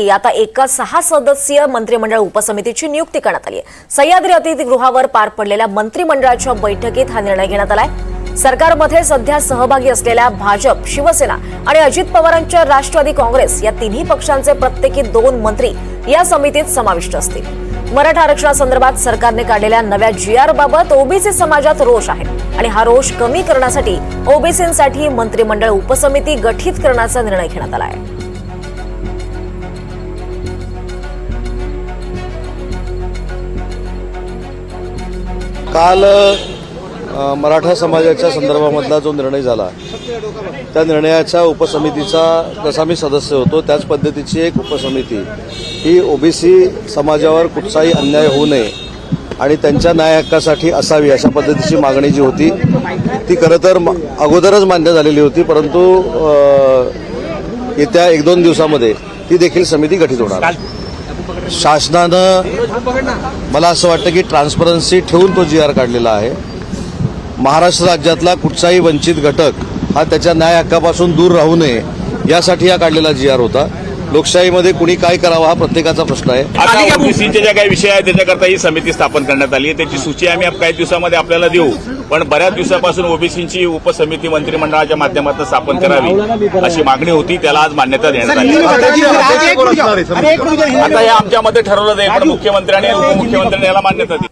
आता एका 6 सदस्यीय मंत्रिमंडळ उपसमितीची नियुक्ती करण्यात आली आहे। सह्याद्री अतिथीगृहावर पार पडलेल्या मंत्रिमंडळाच्या बैठकीत हा निर्णय घेण्यात आलाय। सरकारमध्ये सध्या सहभागी असलेल्या भाजप, शिवसेना आणि अजित पवारांच्या राष्ट्रवादी काँग्रेस या तिन्ही पक्षांचे प्रत्येकी 2 मंत्री या समितीत समाविष्ट असतील। मराठा आरक्षणासंदर्भात सरकारने काढलेल्या नव्या GR बाबत ओबीसी समाजात रोष आहे आणि हा रोष कमी करण्यासाठी ओबीसींसाठी मंत्रिमंडळ उपसमिती गठीत करण्याचा निर्णय घेण्यात आला आहे। काल मराठा समाजाच्या संदर्भामधला जो निर्णय झाला त्या निर्णयाच्या उपसमितीचा जसा मी सदस्य होतो त्याच पद्धतीची एक उपसमिती ही ओबीसी समाजावर कुठचाही अन्याय होऊ नये आणि त्यांच्या न्याय हक्कासाठी असावी अशा पद्धतीची मागणी जी होती ती खरं तर अगोदरच मान्य झालेली होती, परंतु येत्या 1-2 दिवसामध्ये ती देखील समिती गठीत होणार। शासनानं मला असं वाटतं की ट्रान्सपरन्सी ठेवून तो GR काढलेला आहे। महाराष्ट्र राज्यातला कुठचाही वंचित घटक हा त्याच्या न्याय हक्कापासून दूर राहू नये यासाठी हा काढलेला GR होता। लोकशाहीमध्ये कुणी काय करावं हा प्रत्येकाचा प्रश्न आहे। आता ओबीसीचे जे काही विषय आहेत त्याच्याकरता ही समिती स्थापन करण्यात आली आहे, त्याची सूची आम्ही काही दिवसामध्ये आपल्याला देऊ, पण बऱ्याच दिवसापासून ओबीसीची उपसमिती मंत्रिमंडळाच्या माध्यमातून स्थापन करावी अशी मागणी होती, त्याला आज मान्यता देण्यात आली। आता हे आमच्यामध्ये ठरवलं जाईल, पण मुख्यमंत्री आणि उपमुख्यमंत्र्यांनी याला मान्यता दिली।